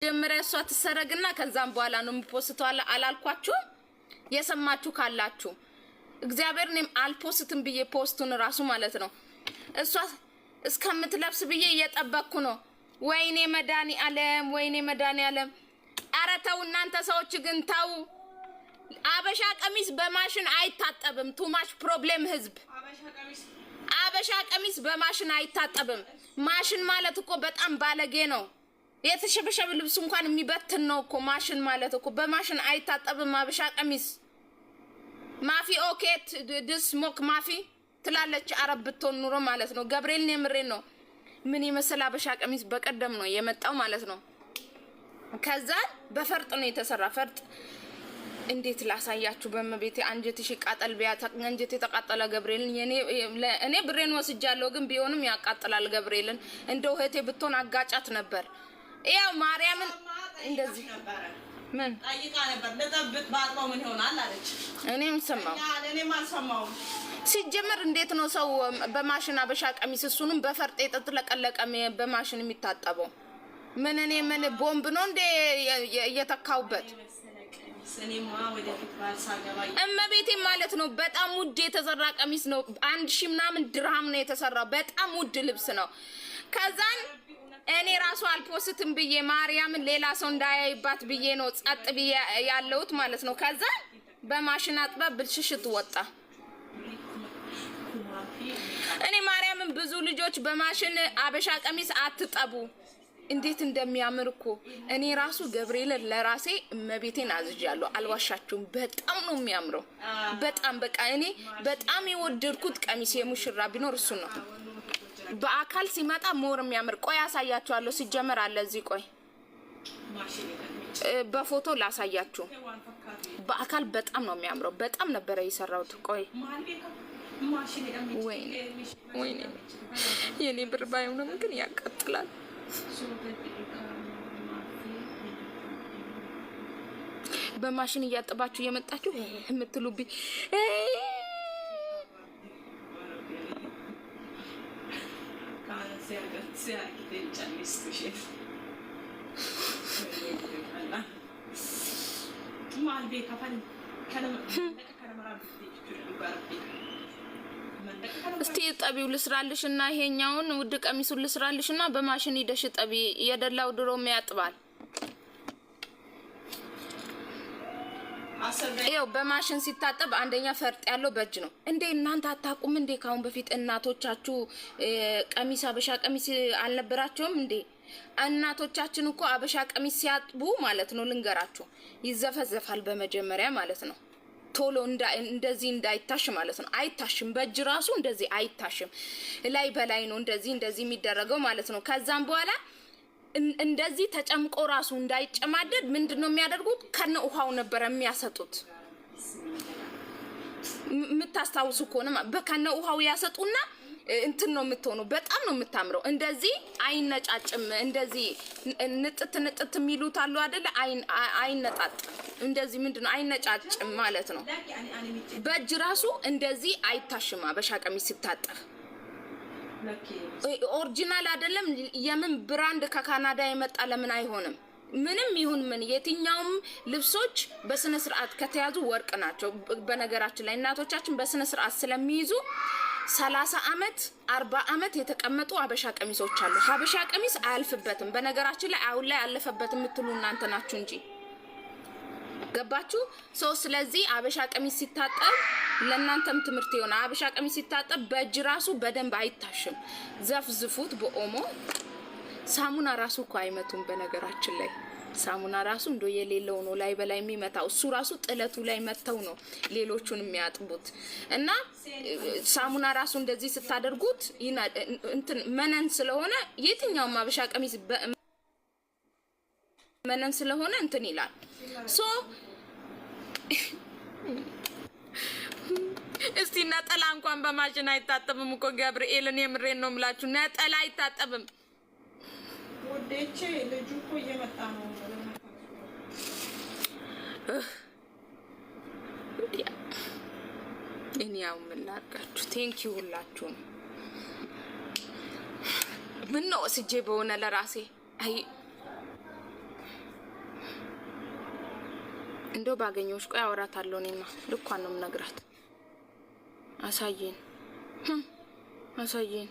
መጀመሪያ እሷ ተሰረግና ከዛም በኋላ ነው ፖስቷ አላልኳችሁ የሰማችሁ ካላችሁ እግዚአብሔር እኔም አልፖስትም ብዬ ፖስቱን ራሱ ማለት ነው እሷ እስከምትለብስ ብዬ እየጠበቅኩ ነው ወይኔ መዳኒ ዓለም ኧረ ተው እናንተ ሰዎች ግን ተው አበሻ ቀሚስ በማሽን አይታጠብም ቱማች ፕሮብሌም ህዝብ አበሻ ቀሚስ በማሽን አይታጠብም ማሽን ማለት እኮ በጣም ባለጌ ነው የተሸበሸበ ልብስ እንኳን የሚበትን ነው እኮ ማሽን ማለት እኮ በማሽን አይታጠብም አበሻ ቀሚስ ማፊ ኦኬት ድስ ሞክ ማፊ ትላለች አረብ ብትሆን ኑሮ ማለት ነው ገብርኤልን የምሬን ነው ምን ይመስል አበሻ ቀሚስ በቀደም ነው የመጣው ማለት ነው ከዛ በፈርጥ ነው የተሰራ ፈርጥ እንዴት ላሳያችሁ በመቤቴ አንጀትሽ ቃጠል ቢያታ አንጀት የተቃጠለ ገብርኤልን እኔ ብሬን ወስጃለሁ ግን ቢሆንም ያቃጥላል ገብርኤልን እንደው እህቴ ብትሆን አጋጫት ነበር ያው ማርያምን እንደዚህ ምን ጠይቃ ነበር ለጠብቅ ባጥሮ ምን ይሆናል አለች እኔም ሰማው ሲጀመር እንዴት ነው ሰው በማሽን አበሻ ቀሚስ እሱንም በፈርጥ የተጠለቀለቀ በማሽን የሚታጠበው ምን ቦምብ ነው እንደ እየተካውበት እኔማ ወደፊት ባልሳገባይ እመቤቴ ማለት ነው በጣም ውድ የተሰራ ቀሚስ ነው 1000 ምናምን ድርሃም ነው የተሰራው በጣም ውድ ልብስ ነው ከዛን እኔ ራሱ አልፖስትም ብዬ ማርያምን ሌላ ሰው እንዳያይባት ብዬ ነው ጸጥ ብዬ ያለውት ማለት ነው ከዛ በማሽን አጥባ ብልሽሽት ወጣ እኔ ማርያምን ብዙ ልጆች በማሽን አበሻ ቀሚስ አትጠቡ እንዴት እንደሚያምር እኮ እኔ ራሱ ገብርኤል ለራሴ እመቤቴን አዝጃለሁ አልዋሻችሁም በጣም ነው የሚያምረው በጣም በቃ እኔ በጣም የወደድኩት ቀሚስ የሙሽራ ቢኖር እሱ ነው በአካል ሲመጣ ሞር የሚያምር ቆይ ያሳያችኋለሁ ሲጀመር አለ እዚህ ቆይ በፎቶ ላሳያችሁ በአካል በጣም ነው የሚያምረው በጣም ነበር የሰራውት ቆይ ወይኔ የኔ ብር ባይሆንም ግን ያቃጥላል በማሽን እያጠባችሁ የመጣችሁ የምትሉብኝ እስቲ ጠቢው ልስራልሽና ይሄኛውን ውድ ቀሚሱን ልስራልሽና በማሽን ይደሽ ጠቢ የደላው ድሮም ያጥባል ይሄው በማሽን ሲታጠብ አንደኛ ፈርጥ ያለው በእጅ ነው እንዴ እናንተ አታቁም እንዴ ካሁን በፊት እናቶቻችሁ ቀሚስ አበሻ ቀሚስ አልነበራቸውም እንዴ እናቶቻችን እኮ አበሻ ቀሚስ ሲያጥቡ ማለት ነው ልንገራችሁ ይዘፈዘፋል በመጀመሪያ ማለት ነው ቶሎ እንደዚህ እንዳይታሽ ማለት ነው አይታሽም በእጅ ራሱ እንደዚህ አይታሽም ላይ በላይ ነው እንደዚህ የሚደረገው ማለት ነው ከዛም በኋላ እንደዚህ ተጨምቆ ራሱ እንዳይጨማደድ ምንድነው የሚያደርጉት ከነ ውሃው ነበር የሚያሰጡት ምታስታውሱ ከሆነ በከነ ውሃው ያሰጡና እንትን ነው የምትሆነው በጣም ነው የምታምረው እንደዚህ አይነጫጭም እንደዚህ ንጥት የሚሉት አሉ አይደለ አይነጣጥ እንደዚህ ምንድነው አይነጫጭም ማለት ነው በእጅ ራሱ እንደዚህ አይታሽም አበሻ ቀሚስ ሲታጠብ ኦሪጂናል አይደለም የምን ብራንድ ከካናዳ የመጣ ለምን አይሆንም ምንም ይሁን ምን የትኛውም ልብሶች በስነ ስርዓት ከተያዙ ወርቅ ናቸው በነገራችን ላይ እናቶቻችን በስነ ስርዓት ስለሚይዙ 30 አመት 40 አመት የተቀመጡ አበሻ ቀሚሶች አሉ አበሻ ቀሚስ አያልፍበትም በነገራችን ላይ አሁን ላይ አለፈበት የምትሉ እናንተ ናችሁ እንጂ ገባችሁ ሶ ስለዚህ አበሻ ቀሚስ ሲታጠብ ለእናንተም ትምህርት ይሆና አበሻ ቀሚስ ሲታጠብ በእጅ ራሱ በደንብ አይታሽም ዘፍዝፉት በኦሞ ሳሙና ራሱ እኮ አይመቱም በነገራችን ላይ ሳሙና ራሱ እንዶ የሌለው ነው ላይ በላይ የሚመታው እሱ ራሱ ጥለቱ ላይ መተው ነው ሌሎቹን የሚያጥቡት እና ሳሙና ራሱ እንደዚህ ስታደርጉት እንትን መነን ስለሆነ የትኛው አበሻ ቀሚስ መነን ስለሆነ እንትን ይላል ሶ እስቲ ነጠላ እንኳን በማሽን አይታጠብም እኮ ገብርኤልን የምሬን ነው የምላችሁ ነጠላ አይታጠብም ወዴቼ ልጁ እኮ እየመጣ ነው እኔ ያው ምን ላድርጋችሁ ቴንክ ዩ ሁላችሁም ምን ነው ስጄ በሆነ ለራሴ አይ እንደው ባገኘውሽ ቆይ አወራታለሁ እኔማ ልኳን ነው የምነግራት አሳየኝ አሳየኝ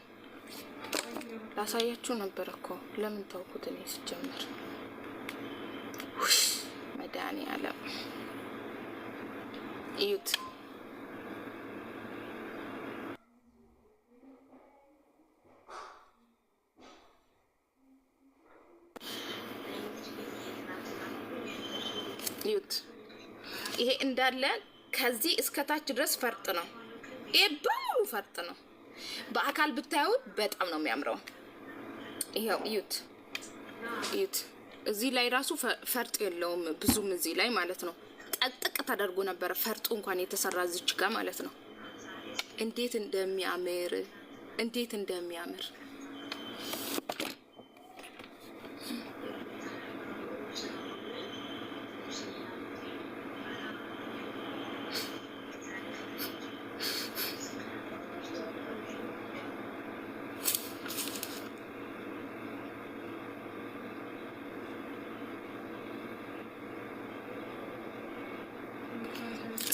ላሳያችሁ ነበር እኮ ለምን ተውኩት እኔ ሲጀመር መዳኒ ዓለም እዩት እዩት ይሄ እንዳለ ከዚህ እስከታች ድረስ ፈርጥ ነው ይሄ በሙሉ ፈርጥ ነው በአካል ብታዩ በጣም ነው የሚያምረው ይሄው እዩት እዩት እዚህ ላይ ራሱ ፈርጥ የለውም ብዙም እዚህ ላይ ማለት ነው ጠቅጥቅ ተደርጎ ነበር ፈርጡ እንኳን የተሰራ እዚች ጋር ማለት ነው እንዴት እንደሚያምር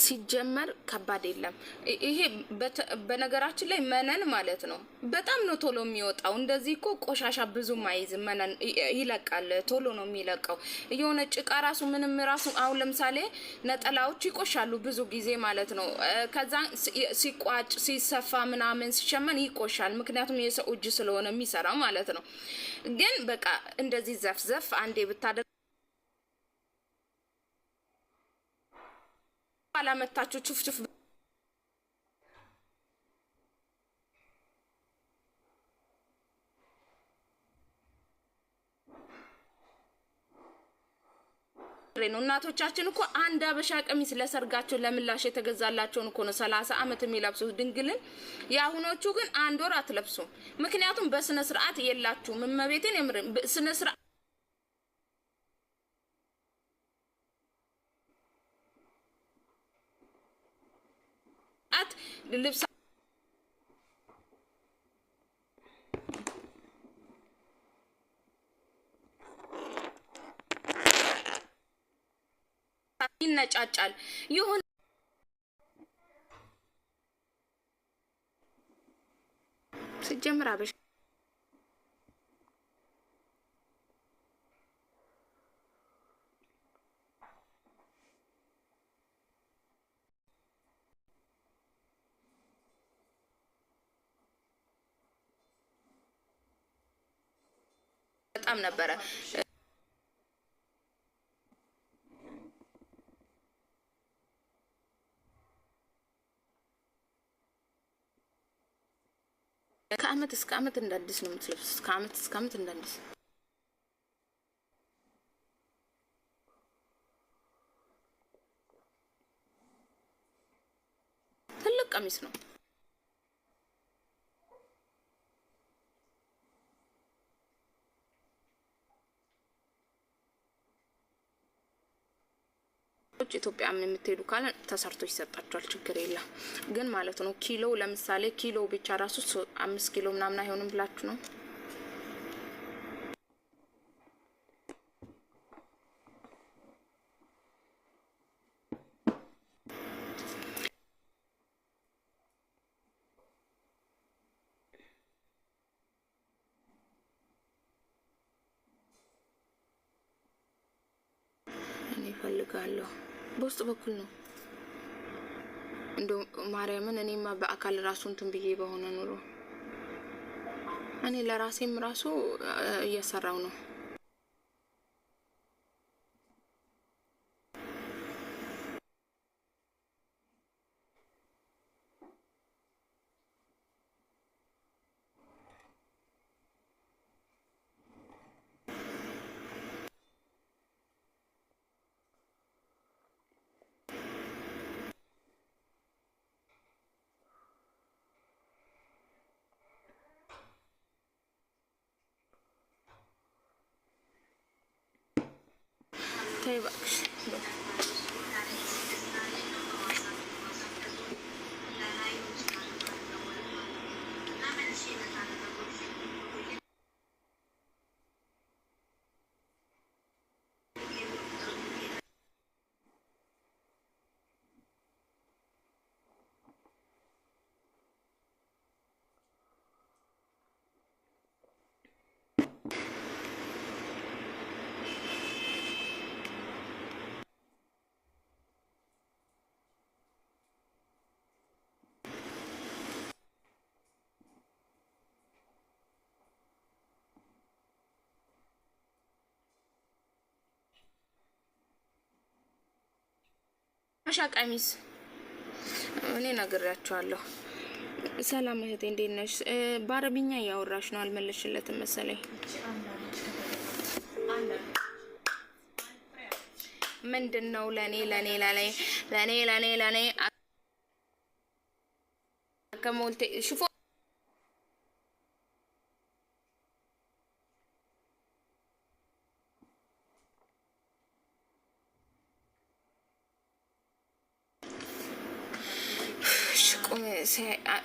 ሲጀመር ከባድ የለም ይሄ በነገራችን ላይ መነን ማለት ነው በጣም ነው ቶሎ የሚወጣው እንደዚህ እኮ ቆሻሻ ብዙ ማይዝ መነን ይለቃል ቶሎ ነው የሚለቀው የሆነ ጭቃ ራሱ ምንም ራሱ አሁን ለምሳሌ ነጠላዎች ይቆሻሉ ብዙ ጊዜ ማለት ነው ከዛ ሲቋጭ ሲሰፋ ምናምን ሲሸመን ይቆሻል ምክንያቱም የሰው እጅ ስለሆነ የሚሰራው ማለት ነው ግን በቃ እንደዚህ ዘፍዘፍ አንዴ ብታደርግ አላመታችሁ ቹፍቹፍ ነው እናቶቻችን እኮ አንድ አበሻ ቀሚስ ለሰርጋቸው ለምላሽ የተገዛላቸውን እኮ ነው 30 አመት የሚለብሱት ድንግልን ያሁኖቹ ግን አንድ ወር አትለብሱም ምክንያቱም በስነ ስርዓት የላችሁም እመቤቴን ስነ ስርዓት ልብስ ይነጫጫል ይሁን ሲጀምር አበሻ በጣም ነበረ ከአመት እስከ አመት እንዳዲስ ነው የምትለብሱት ከአመት እስከ አመት እንዳዲስ ትልቅ ቀሚስ ነው ኢትዮጵያ ምን የምትሄዱ ካለ ተሰርቶ ይሰጣቸዋል ችግር የለም ግን ማለት ነው ኪሎ ለምሳሌ ኪሎ ብቻ ራሱ 5 ኪሎ ምናምን አይሆንም ብላችሁ ነው እኔ ፈልጋለሁ በውስጥ በኩል ነው እንደው ማርያምን እኔማ በአካል ራሱ እንትን ብዬ በሆነ ኑሮ እኔ ለራሴም ራሱ እየሰራው ነው ተይ እባክሽ የሀበሻ ቀሚስ እኔ ነግሬያቸዋለሁ። ሰላም እህቴ እንዴት ነሽ? በአረብኛ እያወራሽ ነው አልመለሽለትም መሰለኝ። ምንድነው ለኔ ከሞልቴ ሽፎ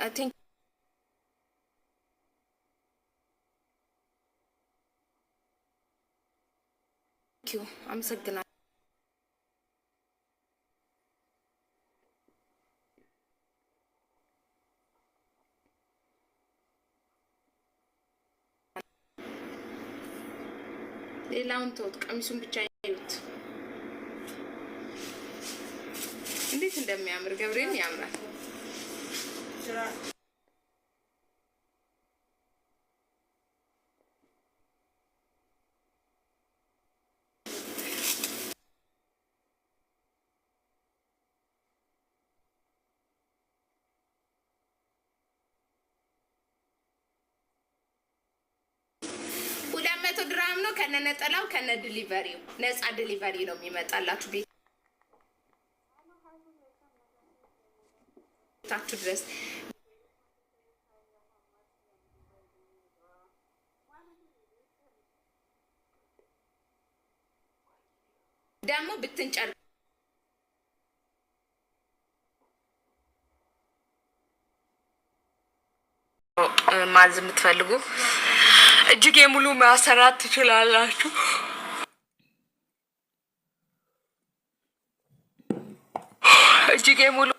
I think you. አመሰግናለሁ። ሌላውን ተውት፣ ቀሚሱን ብቻ ይዩት እንዴት እንደሚያምር ገብርኤል ያምራል። ድራም ነው ከነነጠላው ከነ ዲሊቨሪው ነፃ ዲሊቨሪ ነው የሚመጣላችሁ ቤታችሁ ድረስ። ደግሞ ብትንጨር ማዝ የምትፈልጉ እጅጌ ሙሉ ማሰራት ትችላላችሁ። እጅጌ ሙሉ